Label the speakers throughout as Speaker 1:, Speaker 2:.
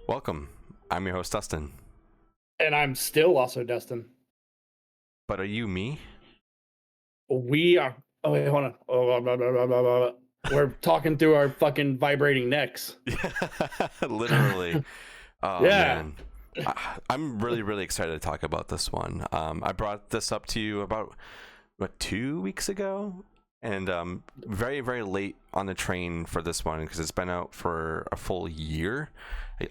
Speaker 1: Welcome. I'm your host, Dustin.
Speaker 2: And I'm still also Dustin.
Speaker 1: But are you me?
Speaker 2: We are. Oh, wait, hold on. Oh, blah, blah, blah, blah, blah. We're talking through our fucking vibrating necks.
Speaker 1: Literally. Oh,
Speaker 2: Yeah.
Speaker 1: man. I'm really excited to talk about this one. I brought this up to you about, 2 weeks ago? And very late on the train for this one because it's been out for a full year.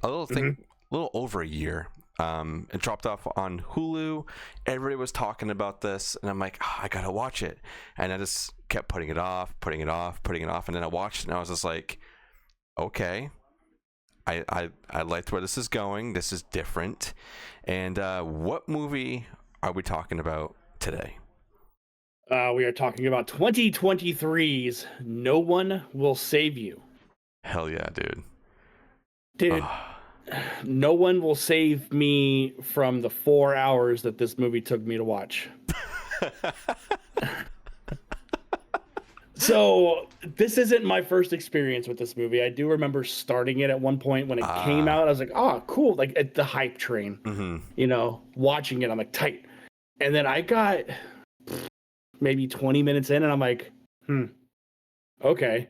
Speaker 1: A little over a year. It dropped off on Hulu. Everybody was talking about this, and I'm like, I gotta watch it. And I just kept putting it off, and then I watched it, and I was just like, okay, I liked where this is going. This is different. And what movie are we talking about today?
Speaker 2: We are talking about 2023's No One Will Save You.
Speaker 1: Hell yeah, dude.
Speaker 2: Dude, no one will save me from the 4 hours that this movie took me to watch. So, this isn't my first experience with this movie. I do remember starting it at one point when it came out. I was like, oh, cool. Like, at the hype train, watching it. I'm like, tight. And then I got maybe 20 minutes in, and I'm like, okay.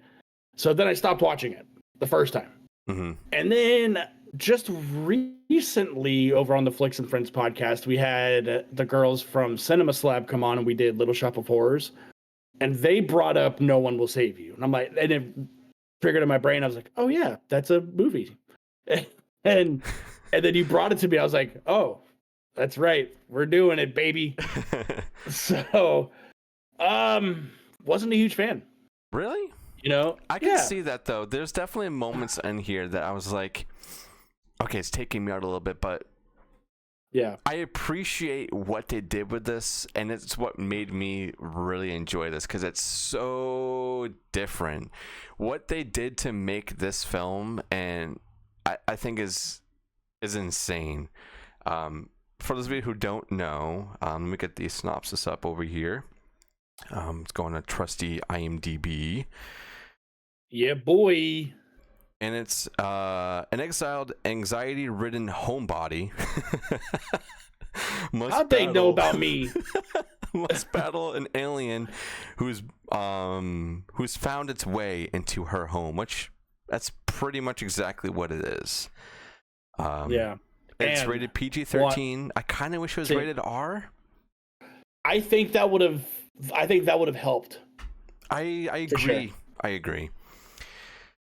Speaker 2: So then I stopped watching it the first time. And then just recently over on the Flicks and Friends podcast, we had the girls from Cinema Slab come on and we did Little Shop of Horrors. And they brought up No One Will Save You. And I'm like, and it triggered in my brain. I was like, oh yeah, that's a movie. and then you brought it to me. I was like, oh, that's right. We're doing it, baby. So, wasn't a huge fan.
Speaker 1: Really? I can see that though. There's definitely moments in here that I was like, okay, it's taking me out a little bit, but
Speaker 2: yeah,
Speaker 1: I appreciate what they did with this, and it's what made me really enjoy this because it's so different. What they did to make this film, and I think is insane. For those of you who don't know, let me get the synopsis up over here. It's going to trusty IMDb.
Speaker 2: Yeah, boy.
Speaker 1: And it's an exiled, anxiety-ridden homebody.
Speaker 2: How'd they know about me?
Speaker 1: Must battle an alien who's found its way into her home, which that's pretty much exactly what it is.
Speaker 2: Yeah.
Speaker 1: It's
Speaker 2: and
Speaker 1: rated PG-13. I kind of wish it was rated R.
Speaker 2: I think that would have helped.
Speaker 1: I agree. Sure. I agree.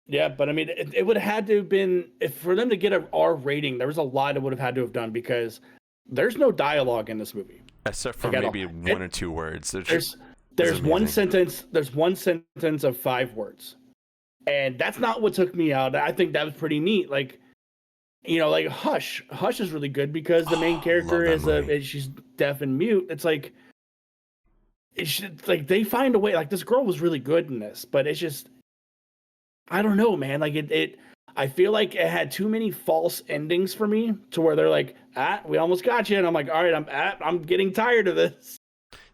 Speaker 2: Yeah, but I mean, it would have had to have been, if for them to get an R rating, there was a lot it would have had to have done because there's no dialogue in this movie.
Speaker 1: Except for maybe one or two words.
Speaker 2: There's one sentence. There's one sentence of 5 words. And that's not what took me out. I think that was pretty neat. Like, like Hush. Hush is really good because the main character is she's deaf and mute. It's like, they find a way. Like, this girl was really good in this, but it's just, I don't know, man. Like I feel like it had too many false endings for me to where they're like, we almost got you. And I'm like, all right, I'm getting tired of this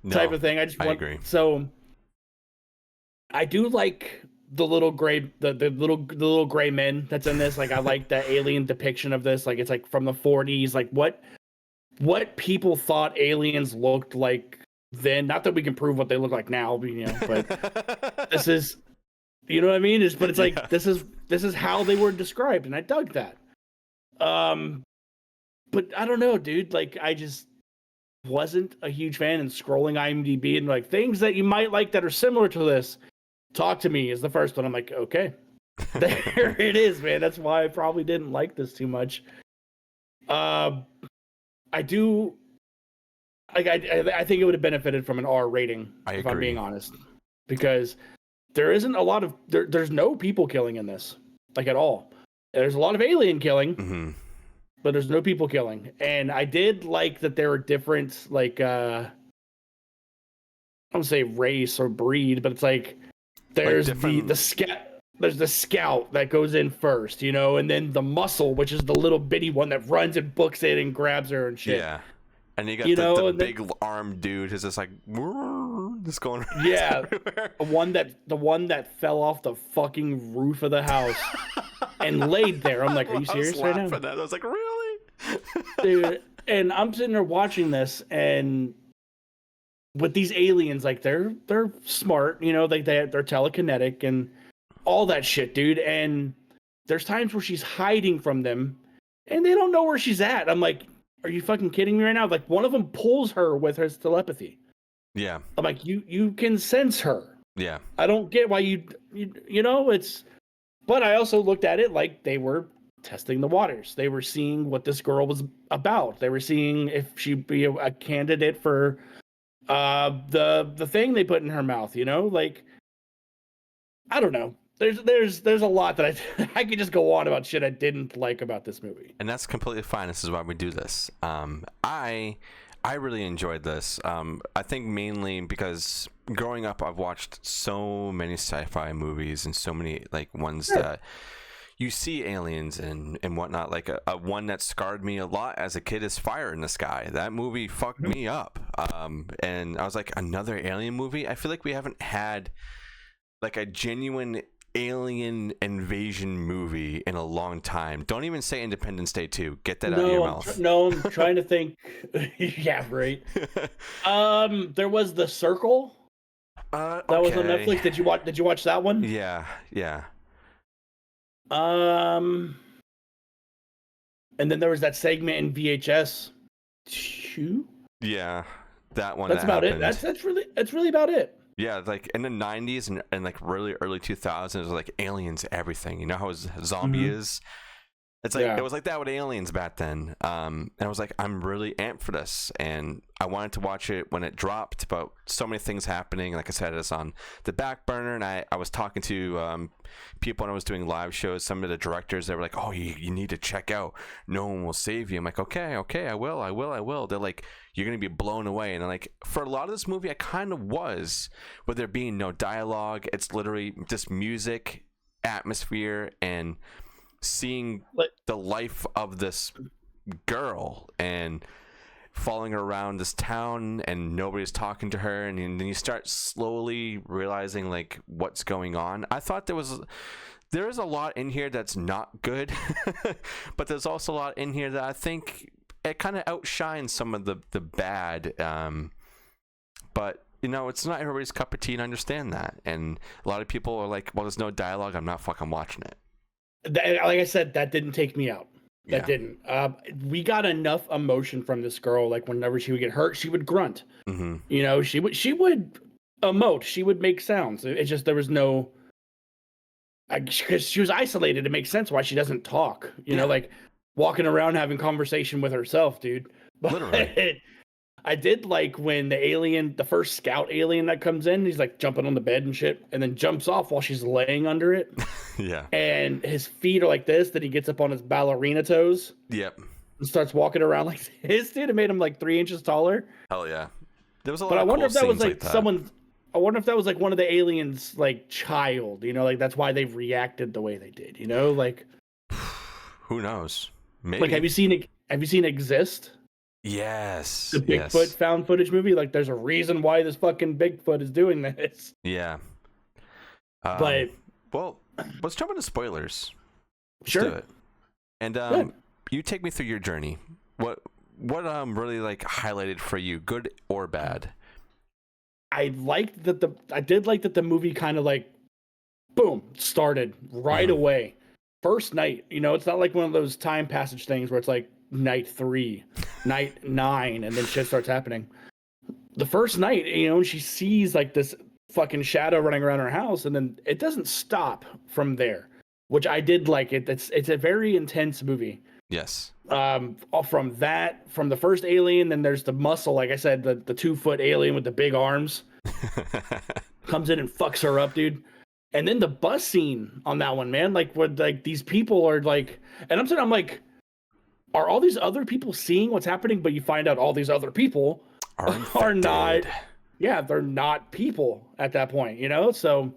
Speaker 2: type of thing. I agree. So I do like the little gray, the little gray men that's in this. Like, I like the alien depiction of this. Like, it's like from the 40s, like what people thought aliens looked like then. Not that we can prove what they look like now, but this is, you know what I mean? But it's like, this is how they were described, and I dug that. But I don't know, dude. Like, I just wasn't a huge fan, and scrolling IMDb and like things that you might like that are similar to this. Talk to Me is the first one. I'm like, okay, there it is, man. That's why I probably didn't like this too much. I do. Like, I think it would have benefited from an R rating, if I'm being honest, because there isn't a lot of there's no people killing in this, like, at all. There's a lot of alien killing, but there's no people killing. And I did like that there were different, like, I don't say race or breed, but it's like there's like there's the scout that goes in first, and then the muscle, which is the little bitty one that runs and books it and grabs her and shit.
Speaker 1: Yeah. And you got the big armed dude who's just like, just going
Speaker 2: everywhere. The one that fell off the fucking roof of the house. and laid there. I'm like, are you serious right now?
Speaker 1: At that. I was like, really?
Speaker 2: Dude, and I'm sitting there watching this, and with these aliens, like they're smart, you know, like they're telekinetic and all that shit, dude. And there's times where she's hiding from them, and they don't know where she's at. I'm like, are you fucking kidding me right now? Like one of them pulls her with her telepathy.
Speaker 1: Yeah.
Speaker 2: I'm like, you can sense her.
Speaker 1: Yeah.
Speaker 2: I don't get why you know, it's. But I also looked at it like they were testing the waters. They were seeing what this girl was about. They were seeing if she'd be a candidate for the thing they put in her mouth, you know? Like, I don't know. There's a lot that I could just go on about shit I didn't like about this movie.
Speaker 1: And that's completely fine. This is why we do this. I really enjoyed this. I think mainly because growing up, I've watched so many sci-fi movies and so many like ones that you see aliens and whatnot. Like a one that scarred me a lot as a kid is Fire in the Sky. That movie fucked me up. And I was like, another alien movie? I feel like we haven't had like a genuine alien invasion movie in a long time. Don't even say Independence Day 2. Get that out of your mouth.
Speaker 2: I'm trying to think. Yeah, right. There was The Circle. That was on Netflix. Did you watch that one?
Speaker 1: Yeah.
Speaker 2: And then there was that segment in VHS 2.
Speaker 1: Yeah, that one.
Speaker 2: That's about it. That's really about it.
Speaker 1: Yeah, like in the 90s and like really early 2000s, like aliens, everything. You know how zombie is? It's like it was like that with aliens back then. And I was like, I'm really amped for this, and I wanted to watch it when it dropped, but so many things happening. Like I said, it's on the back burner, and I was talking to people when I was doing live shows. Some of the directors, they were like, "Oh, you need to check out No One Will Save You." I'm like, okay, I will. They're like, you're gonna be blown away, and I'm like, for a lot of this movie, I kind of was, with there being no dialogue. It's literally just music, atmosphere, and seeing the life of this girl and following her around this town, and nobody's talking to her, and then you start slowly realizing like what's going on. I thought there is a lot in here that's not good, but there's also a lot in here that I think it kind of outshines some of the bad. But you know, it's not everybody's cup of tea, and I understand that. And a lot of people are like, well, there's no dialogue, I'm not fucking watching it.
Speaker 2: Like I said, that didn't take me out. That didn't. We got enough emotion from this girl. Like whenever she would get hurt, she would grunt. Mm-hmm. You know, she would emote. She would make sounds. It's just there was no. Because she was isolated. It makes sense why she doesn't talk. You know, like walking around having conversation with herself, dude. But literally. I did like when the first scout alien that comes in, he's like jumping on the bed and shit, and then jumps off while she's laying under it. Yeah. And his feet are like this, then he gets up on his ballerina toes.
Speaker 1: Yep.
Speaker 2: And starts walking around like this, dude. It made him like 3 inches taller.
Speaker 1: Hell yeah. There was a lot
Speaker 2: but
Speaker 1: of
Speaker 2: I wonder
Speaker 1: cool
Speaker 2: if that was
Speaker 1: like
Speaker 2: someone. I wonder if that was like one of the aliens' like child. You know, like that's why they reacted the way they did. You know, like
Speaker 1: who knows? Maybe.
Speaker 2: Like, have you seen Exist?
Speaker 1: Yes.
Speaker 2: The Bigfoot found footage movie. Like, there's a reason why this fucking Bigfoot is doing this.
Speaker 1: Yeah.
Speaker 2: But
Speaker 1: well, let's jump into spoilers. Let's
Speaker 2: sure.
Speaker 1: do it. And you take me through your journey. What really like highlighted for you, good or bad? I
Speaker 2: did like that the movie kind of like boom started right away. First night, you know, it's not like one of those time passage things where it's like night 3, night 9, and then shit starts happening. The first night, you know, she sees like this fucking shadow running around her house, and then it doesn't stop from there, which I did like it. It's a very intense movie.
Speaker 1: Yes.
Speaker 2: From the first alien, then there's the muscle, like I said, the 2-foot alien with the big arms comes in and fucks her up, dude. And then the bus scene on that one, man, like what, like these people are like, and I'm like, are all these other people seeing what's happening? But you find out all these other people are not, they're not people at that point, you know? So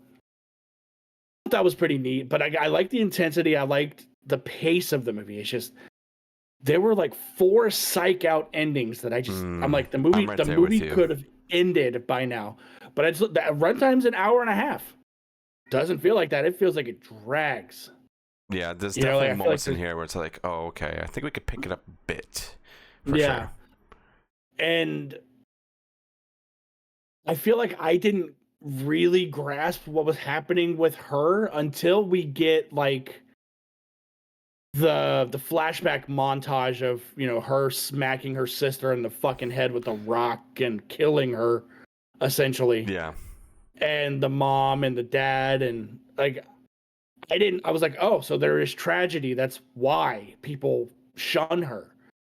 Speaker 2: that was pretty neat, but I liked the intensity. I liked the pace of the movie. It's just, there were like 4 psych out endings that I'm like, the movie could have ended by now, but that runtime's an hour and a half. Doesn't feel like that. It feels like it drags.
Speaker 1: Yeah, there's
Speaker 2: You know,
Speaker 1: definitely
Speaker 2: like, I feel
Speaker 1: moments
Speaker 2: like
Speaker 1: in here where it's like, oh, okay, I think we could pick it up a bit. For
Speaker 2: yeah.
Speaker 1: sure.
Speaker 2: And I feel like I didn't really grasp what was happening with her until we get like the flashback montage of, you know, her smacking her sister in the fucking head with a rock and killing her, essentially.
Speaker 1: Yeah.
Speaker 2: And the mom and the dad, and like I was like, oh, so there is tragedy. That's why people shun her.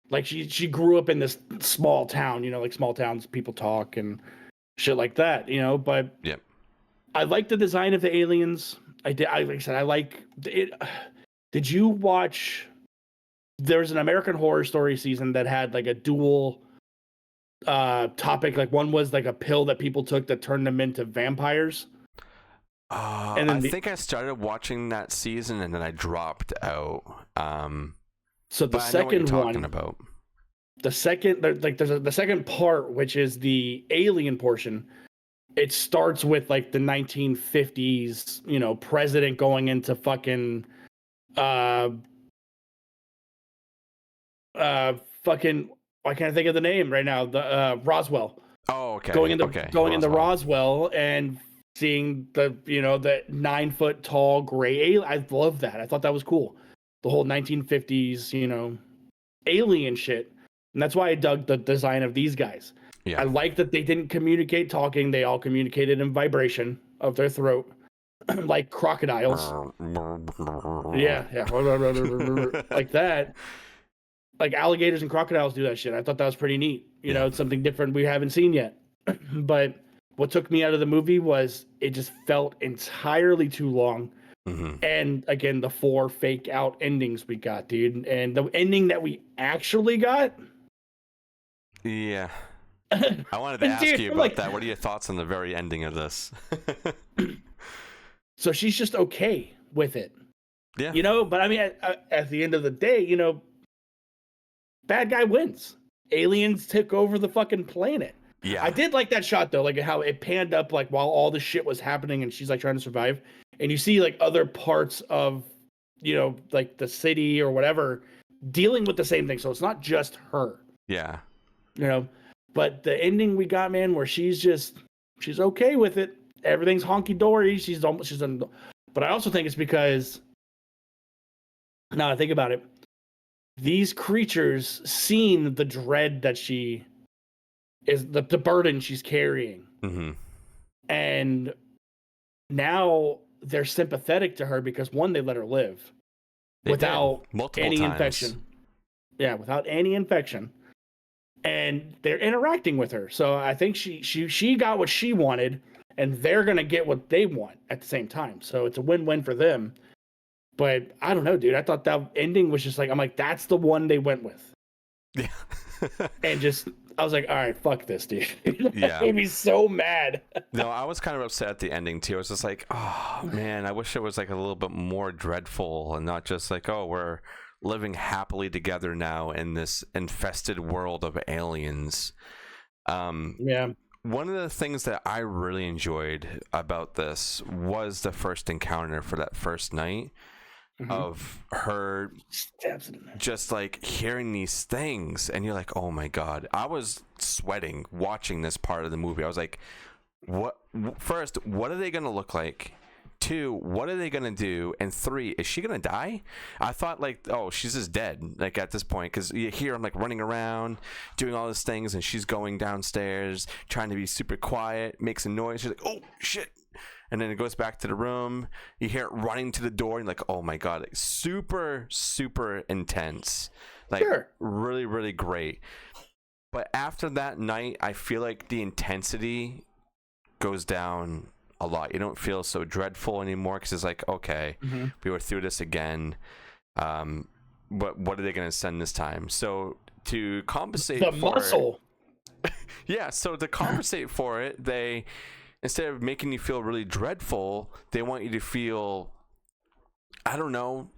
Speaker 2: Like she grew up in this small town, you know, like small towns people talk and shit like that, you know, but
Speaker 1: Yep.
Speaker 2: I like the design of the aliens. Like I said, I like it. Did you watch? There's an American Horror Story season that had like a dual topic. Like one was like a pill that people took that turned them into vampires. And
Speaker 1: I
Speaker 2: then
Speaker 1: think I started watching that season and then I dropped out.
Speaker 2: so the
Speaker 1: But I know what you're
Speaker 2: second
Speaker 1: talking
Speaker 2: one,
Speaker 1: about.
Speaker 2: the second like there's the second part, which is the alien portion. It starts with like the 1950s, you know, president going into fucking uh fucking I can't think of the name right now. The Roswell.
Speaker 1: Oh, okay.
Speaker 2: Going into
Speaker 1: Okay.
Speaker 2: into Roswell and seeing the, you know, the 9 foot tall gray alien. I love that. I thought that was cool. The whole 1950s, you know, alien shit. And that's why I dug the design of these guys.
Speaker 1: Yeah.
Speaker 2: I like that they didn't communicate talking. They all communicated in vibration of their throat, like crocodiles. Yeah, like that. Like alligators and crocodiles do that shit. I thought that was pretty neat. You know, it's something different we haven't seen yet. But what took me out of the movie was it just felt entirely too long.
Speaker 1: Mm-hmm.
Speaker 2: And again, the 4 fake out endings we got, dude. And the ending that we actually got.
Speaker 1: Yeah. I wanted to ask
Speaker 2: dude,
Speaker 1: you about that. What are your thoughts on the very ending of this?
Speaker 2: So she's just okay with it.
Speaker 1: Yeah.
Speaker 2: You know, but I mean, at the end of the day, you know, bad guy wins. Aliens took over the fucking planet.
Speaker 1: Yeah.
Speaker 2: I did like that shot though, like how it panned up like while all the shit was happening and she's like trying to survive. And you see like other parts of, you know, like the city or whatever dealing with the same thing. So it's not just her.
Speaker 1: Yeah.
Speaker 2: You know, but the ending we got, man, where she's okay with it. Everything's honky dory. She's done. But I also think it's because now I think about it, these creatures seen the dread that she is, the burden she's carrying.
Speaker 1: Mm-hmm.
Speaker 2: And now they're sympathetic to her because one, they let her live without any infection. Yeah, without any infection. And they're interacting with her. So I think she got what she wanted, and they're going to get what they want at the same time. So it's a win-win for them. But I don't know, dude. I thought that ending was just like, I'm like, that's the one they went with.
Speaker 1: Yeah.
Speaker 2: And just, I was like, all right, fuck this, dude.
Speaker 1: Yeah.
Speaker 2: Made me so mad.
Speaker 1: No, I was kind of upset at the ending too. I was just like, oh man, I wish it was like a little bit more dreadful and not just like, oh, we're living happily together now in this infested world of aliens.
Speaker 2: Yeah.
Speaker 1: One of the things that I really enjoyed about this was the first encounter for that first night. Mm-hmm. Of her just like hearing these things and you're like, oh my god. I was sweating watching this part of the movie. I was like, what are they gonna look like? 2, what are they gonna do? And 3, is she gonna die? I thought like, oh, she's just dead like at this point, because you hear him like running around doing all these things and she's going downstairs trying to be super quiet, makes a noise, she's like, oh shit. And then it goes back to the room. You hear it running to the door. And like, oh my god, like, super, super intense. Like, sure. Really, really great. But after that night, I feel like the intensity goes down a lot. You don't feel so dreadful anymore because it's like, okay, we were through this again. But what are they going to send this time? So to compensate
Speaker 2: the
Speaker 1: for
Speaker 2: muscle.
Speaker 1: Yeah. So to compensate for it, they. Instead of making you feel really dreadful, they want you to feel, I don't know,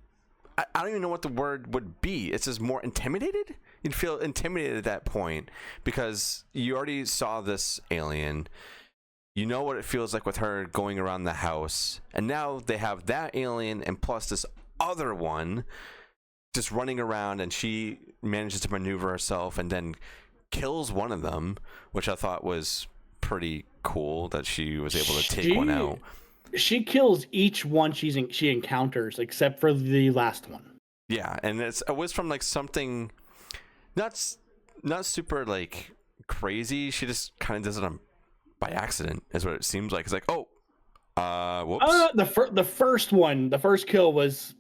Speaker 1: I don't even know what the word would be. It's just more intimidated. You'd feel intimidated at that point because you already saw this alien. You know what it feels like with her going around the house. And now they have that alien and plus this other one just running around, and she manages to maneuver herself and then kills one of them, which I thought was pretty cool that she was able to take one out.
Speaker 2: She kills each one she encounters except for the last one.
Speaker 1: Yeah, and it was from like something not super like crazy. She just kind of does it by accident, is what it seems like. It's like, oh, whoops.
Speaker 2: The first kill was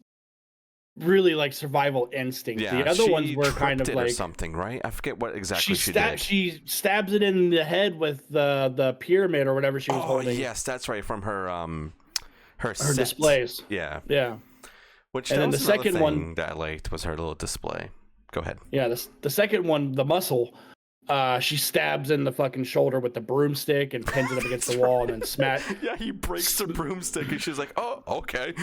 Speaker 2: really like survival instinct.
Speaker 1: Yeah,
Speaker 2: the other ones were kind of like
Speaker 1: or something, right? I forget what exactly she did.
Speaker 2: She stabs it in the head with the pyramid or whatever she was holding.
Speaker 1: Yes, that's right, from her
Speaker 2: displays.
Speaker 1: Yeah. Which,
Speaker 2: and then the second one
Speaker 1: that I liked was her little display. Go ahead.
Speaker 2: Yeah, the second one, the muscle, she stabs in the fucking shoulder with the broomstick and pins it up against the wall and then smack.
Speaker 1: Yeah, he breaks the broomstick and she's like, "Oh, okay."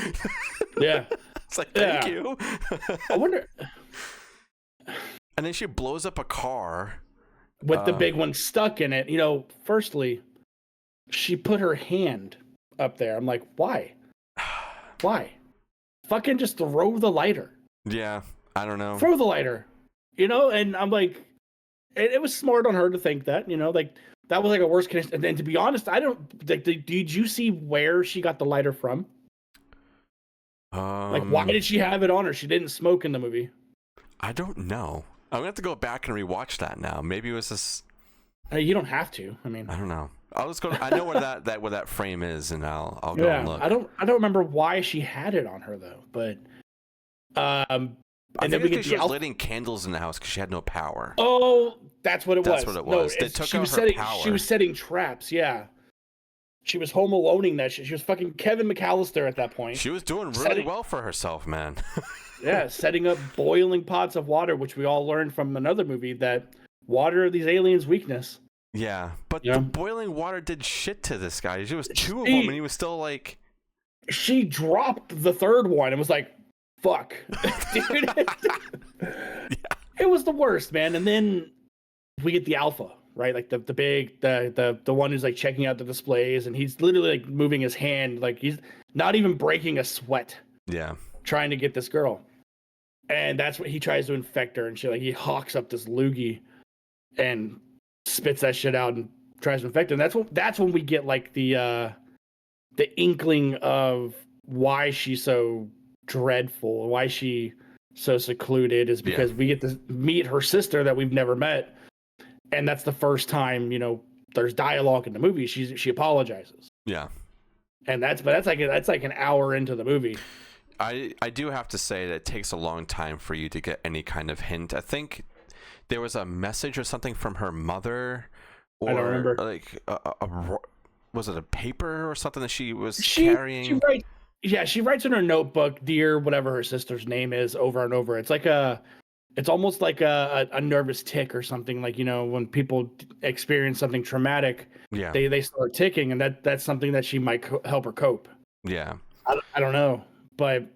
Speaker 2: Yeah.
Speaker 1: It's like, thank you.
Speaker 2: I wonder.
Speaker 1: And then she blows up a car
Speaker 2: with the big one stuck in it. Firstly, she put her hand up there. I'm like, why? Why? Fucking just throw the lighter.
Speaker 1: Yeah, I don't know.
Speaker 2: Throw the lighter. And I'm like, it was smart on her to think that, like that was like a worst case. And then to be honest, I don't. Like, did you see where she got the lighter from? Like, why did she have it on her? She didn't smoke in the movie.
Speaker 1: I don't know. I'm gonna have to go back and rewatch that now. Maybe it was just.
Speaker 2: You don't have to. I mean,
Speaker 1: I don't know. I'll just go. I know where that frame is, and I'll go and look.
Speaker 2: I don't remember why she had it on her though, but
Speaker 1: and then we get she was lighting candles in the house because she had no power.
Speaker 2: Oh, that's what it was.
Speaker 1: That's what it was. They took out her power.
Speaker 2: She was setting traps. Yeah. She was home aloning that shit. She was fucking Kevin McAllister at that point.
Speaker 1: She was doing really well for herself, man.
Speaker 2: Yeah, setting up boiling pots of water, which we all learned from another movie, that water, these aliens' weakness.
Speaker 1: Yeah, but the boiling water did shit to this guy. There was two of them, and he was still like...
Speaker 2: She dropped the third one and was like, fuck. Dude. It was the worst, man. And then we get the alpha. Right, like the big the one who's like checking out the displays, and he's literally like moving his hand, like he's not even breaking a sweat.
Speaker 1: Yeah,
Speaker 2: trying to get this girl, and that's what he tries to infect her, and she he hawks up this loogie, and spits that shit out and tries to infect her. And that's when we get like the inkling of why she's so dreadful, why she so secluded, is because we get to meet her sister that we've never met. And that's the first time, there's dialogue in the movie. She apologizes.
Speaker 1: Yeah.
Speaker 2: And that's like an hour into the movie.
Speaker 1: I do have to say that it takes a long time for you to get any kind of hint. I think there was a message or something from her mother, or
Speaker 2: I don't remember.
Speaker 1: Like was it a paper or something that she was carrying?
Speaker 2: She writes in her notebook, "Dear," whatever her sister's name is, over and over. It's almost like a nervous tick or something, like, when people experience something traumatic, they start ticking, and that's something that she might help her cope.
Speaker 1: Yeah.
Speaker 2: I don't know, but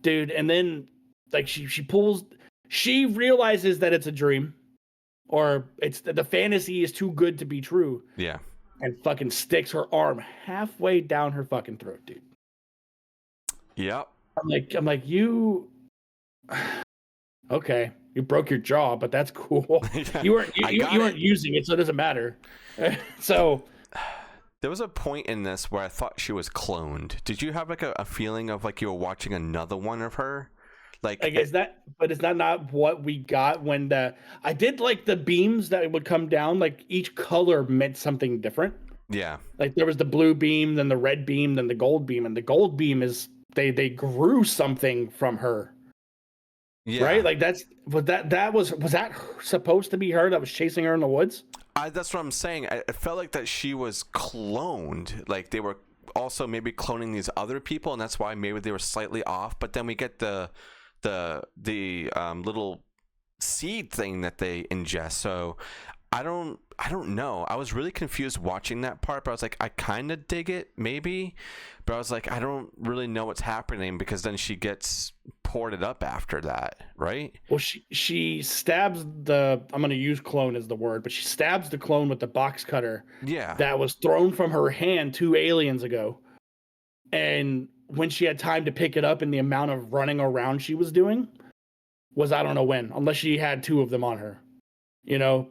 Speaker 2: dude, and then like she realizes that it's a dream, or it's the fantasy is too good to be true.
Speaker 1: Yeah.
Speaker 2: And fucking sticks her arm halfway down her fucking throat, dude.
Speaker 1: Yep.
Speaker 2: I'm like, you, okay, you broke your jaw, but that's cool. You weren't using it, so it doesn't matter. So
Speaker 1: there was a point in this where I thought she was cloned. Did you have like a feeling of like you were watching another one of her? Like
Speaker 2: is that? But is that not what we got when I did like the beams that would come down? Like each color meant something different.
Speaker 1: Yeah. Like
Speaker 2: there was the blue beam, then the red beam, then the gold beam, and the gold beam is. They grew something from her. Yeah. Right? Like was that supposed to be her that was chasing her in the woods?
Speaker 1: That's what I'm saying. I felt like that she was cloned. Like they were also maybe cloning these other people, and that's why maybe they were slightly off. But then we get the little seed thing that they ingest. So I don't know. I was really confused watching that part, but I was like, I kind of dig it, maybe. But I was like, I don't really know what's happening, because then she gets ported up after that, right?
Speaker 2: Well, she stabs I'm going to use clone as the word, but she stabs the clone with the box cutter.
Speaker 1: Yeah.
Speaker 2: That was thrown from her hand 2 aliens ago. And when she had time to pick it up and the amount of running around she was doing was I don't know when, unless she had 2 of them on her.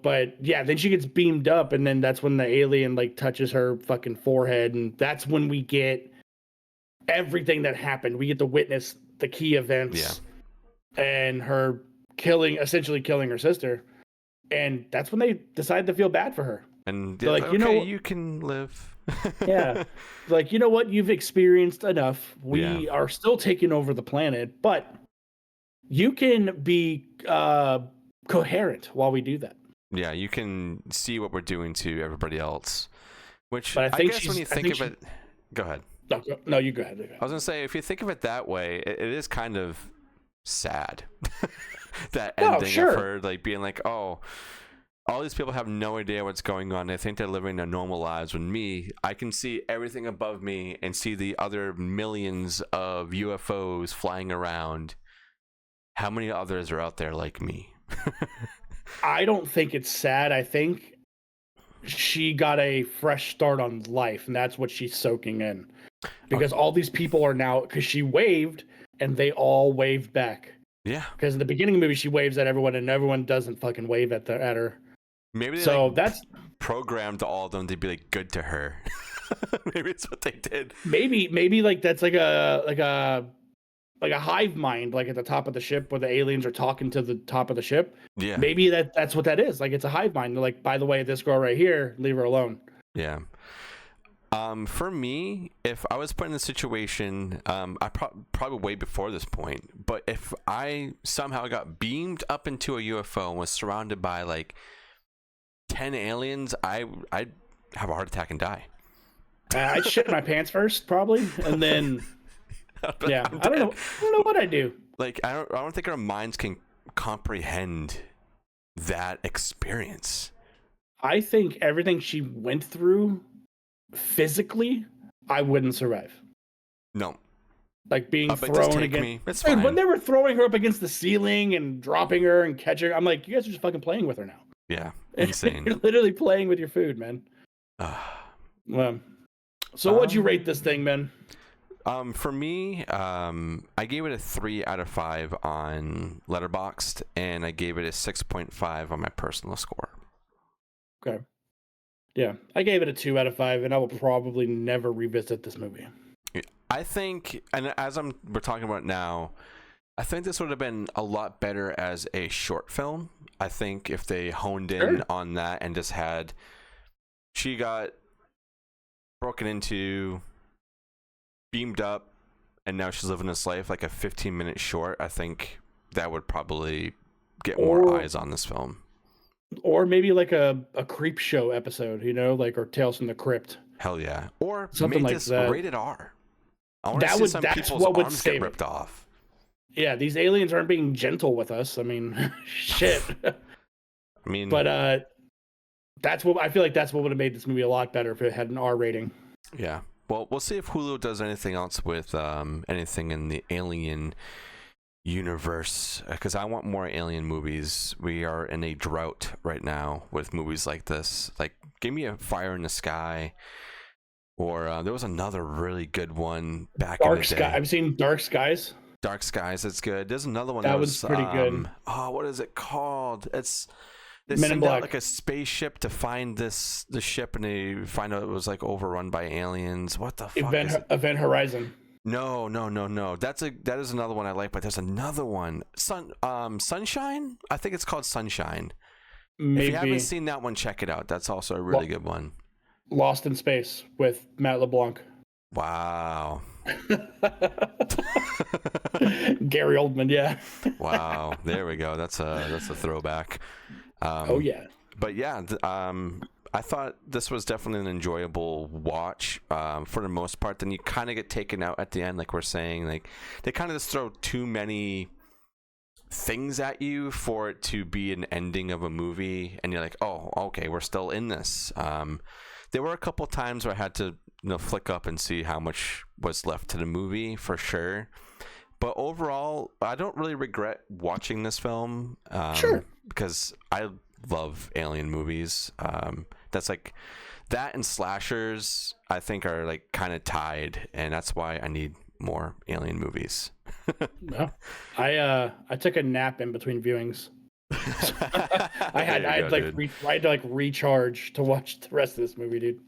Speaker 2: But yeah, then she gets beamed up, and then that's when the alien like touches her fucking forehead, and that's when we get everything that happened. We get to witness the key events and her essentially killing her sister. And that's when they decide to feel bad for her.
Speaker 1: And they're like, okay, you can live.
Speaker 2: Yeah. Like, you know what? You've experienced enough. We are still taking over the planet, but you can be coherent while we do that.
Speaker 1: Yeah, you can see what we're doing to everybody else. Which
Speaker 2: but
Speaker 1: I guess when you think of it... Go ahead.
Speaker 2: No, you go ahead.
Speaker 1: I was going to say, if you think of it that way, it is kind of sad. That ending of her like being like, oh, all these people have no idea what's going on. They think they're living their normal lives. When me, I can see everything above me and see the other millions of UFOs flying around. How many others are out there like me?
Speaker 2: I don't think it's sad. I think she got a fresh start on life, and that's what she's soaking in. Because all these people are now, because she waved, and they all waved back.
Speaker 1: Yeah.
Speaker 2: Because in the beginning of the movie, she waves at everyone, and everyone doesn't fucking wave at her.
Speaker 1: Maybe they that's programmed all of them to be like good to her. Maybe it's what they did.
Speaker 2: Maybe like that's like a hive mind, like at the top of the ship where the aliens are talking to the top of the ship.
Speaker 1: Yeah.
Speaker 2: Maybe that's what that is. Like it's a hive mind. They're like, by the way, this girl right here, leave her alone.
Speaker 1: Yeah. For me, if I was put in a situation, I probably way before this point, but if I somehow got beamed up into a UFO and was surrounded by like 10 aliens, I'd have a heart attack and die.
Speaker 2: I'd shit my pants first, probably, and then I don't know what I do.
Speaker 1: Like I don't think our minds can comprehend that experience.
Speaker 2: I think everything she went through physically, I wouldn't survive.
Speaker 1: No.
Speaker 2: Like being thrown against.
Speaker 1: It's fine.
Speaker 2: When they were throwing her up against the ceiling and dropping her and catching her, I'm like, you guys are just fucking playing with her now.
Speaker 1: Yeah, insane.
Speaker 2: You're literally playing with your food, man. So what'd you rate this thing, man?
Speaker 1: For me, I gave it a 3 out of 5 on Letterboxd, and I gave it a 6.5 on my personal score.
Speaker 2: Okay. Yeah, I gave it a 2 out of 5, and I will probably never revisit this movie.
Speaker 1: I think, and as we're talking about now, I think this would have been a lot better as a short film. I think if they honed in on that and just had, she got broken into, beamed up, and now she's living this life, like a 15-minute short, I think that would probably get more eyes on this film.
Speaker 2: Or maybe like a creep show episode, like, or Tales from the Crypt.
Speaker 1: Hell yeah. Or
Speaker 2: something like that.
Speaker 1: Rated R. I want to see some people's arms get ripped off.
Speaker 2: Yeah, these aliens aren't being gentle with us. I mean, shit.
Speaker 1: I mean,
Speaker 2: but I feel like that's what would have made this movie a lot better if it had an R rating.
Speaker 1: Yeah. Well, we'll see if Hulu does anything else with anything in the Alien universe, because I want more Alien movies. We are in a drought right now with movies like this. Like, give me a Fire in the Sky, or there was another really good one back in the day.
Speaker 2: I've seen Dark Skies.
Speaker 1: Dark Skies, it's good. There's another one
Speaker 2: that was pretty good.
Speaker 1: Oh, what is it called? They send out like a spaceship to find the ship, and they find out it was like overrun by aliens. What the fuck?
Speaker 2: Event Horizon.
Speaker 1: No. That is another one I like, but there's another one. Sunshine? I think it's called Sunshine. Maybe. If you haven't seen that one, check it out. That's also a really good one. Lost in Space with Matt LeBlanc. Wow. Gary Oldman, yeah. Wow, there we go. That's a throwback. Oh yeah. But yeah, I thought this was definitely an enjoyable watch for the most part. Then you kind of get taken out at the end, like we're saying. Like they kind of just throw too many things at you for it to be an ending of a movie, and you're like, oh, okay, we're still in this. There were a couple times where I had to flick up and see how much was left to the movie for sure. But overall, I don't really regret watching this film. Sure. Because I love Alien movies. That's like that and slashers, I think, are like kind of tied, and that's why I need more alien movies.
Speaker 2: No, I took a nap in between viewings. I had to like recharge to watch the rest of this movie, dude.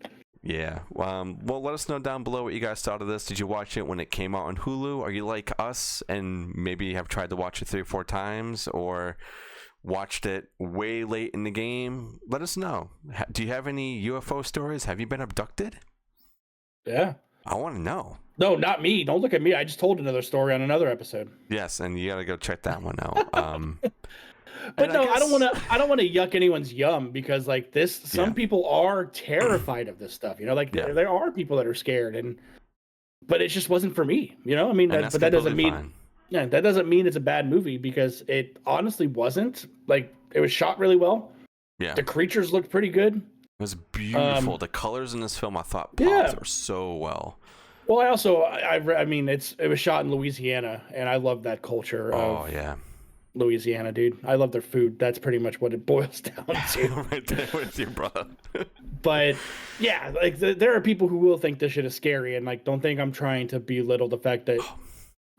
Speaker 1: Yeah. Well, let us know down below what you guys thought of this. Did you watch it when it came out on Hulu? Are you like us and maybe have tried to watch it 3 or 4 times, or watched it way late in the game? Let us know. Do you have any UFO stories? Have you been abducted?
Speaker 2: Yeah.
Speaker 1: I want to know.
Speaker 2: No, not me. Don't look at me. I just told another story on another episode.
Speaker 1: Yes, and you got to go check that one out.
Speaker 2: But no, I don't want to yuck anyone's yum, because like this, some people are terrified of this stuff. You know, like there are people that are scared, but it just wasn't for me. You know, I mean, but that doesn't mean fine. Yeah, that doesn't mean it's a bad movie, because it honestly wasn't. Like, it was shot really well. Yeah, the creatures looked pretty good.
Speaker 1: It was beautiful. The colors in this film, I thought, popped so well.
Speaker 2: Well, I mean, it was shot in Louisiana, and I love that culture.
Speaker 1: Oh yeah.
Speaker 2: Louisiana, dude. I love their food. That's pretty much what it boils down to.
Speaker 1: Right there with you, brother.
Speaker 2: But yeah, like there are people who will think this shit is scary, and like, don't think I'm trying to belittle the fact that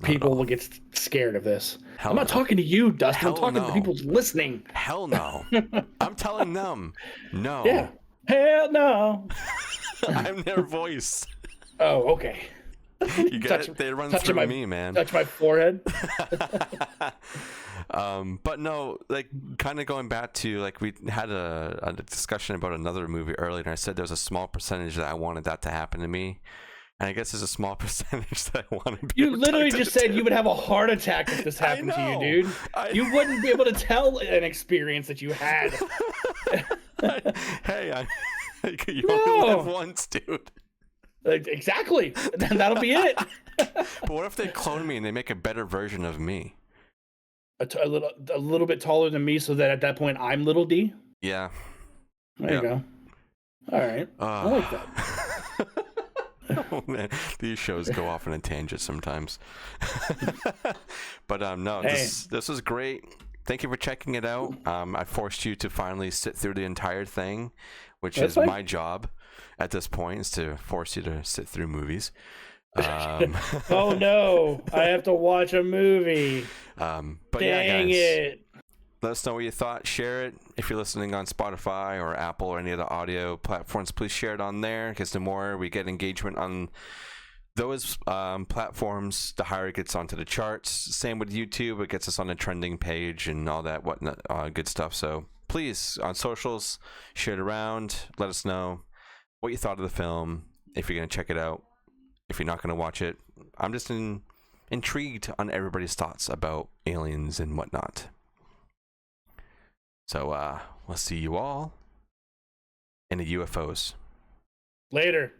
Speaker 2: people will get scared of this. I'm not talking to you, Dustin. I'm talking to people listening.
Speaker 1: Hell no. I'm telling them no.
Speaker 2: Yeah. Hell no.
Speaker 1: I'm their voice.
Speaker 2: Oh, okay.
Speaker 1: You got it? They run through me, man.
Speaker 2: Touch my forehead.
Speaker 1: But no, like, kind of going back to, like, we had a discussion about another movie earlier, and I said there's a small percentage that I wanted that to happen to me, and I guess there's a small percentage that I want to be.
Speaker 2: You literally just said you would have a heart attack if this happened to you, dude. You wouldn't be able to tell an experience that you had.
Speaker 1: Hey, you only live once, dude.
Speaker 2: Exactly. That'll be it.
Speaker 1: But what if they clone me and they make a better version of me?
Speaker 2: A little bit taller than me, so that at that point I'm little D?
Speaker 1: Yeah.
Speaker 2: There you go. All right. I like that.
Speaker 1: Oh man, these shows go off on a tangent sometimes. But no, this was great. Thank you for checking it out. I forced you to finally sit through the entire thing, which is my job at this point, is to force you to sit through movies.
Speaker 2: Oh no, I have to watch a movie.
Speaker 1: But
Speaker 2: Dang it.
Speaker 1: Let us know what you thought. Share it. If you're listening on Spotify or Apple or any other audio platforms, please share it on there, because the more we get engagement on those platforms, the higher it gets onto the charts. Same with YouTube. It gets us on the trending page and all that whatnot, good stuff. So please, on socials, share it around. Let us know what you thought of the film, if you're going to check it out, if you're not going to watch it. I'm just intrigued on everybody's thoughts about aliens and whatnot. So we'll see you all in the UFOs.
Speaker 2: Later.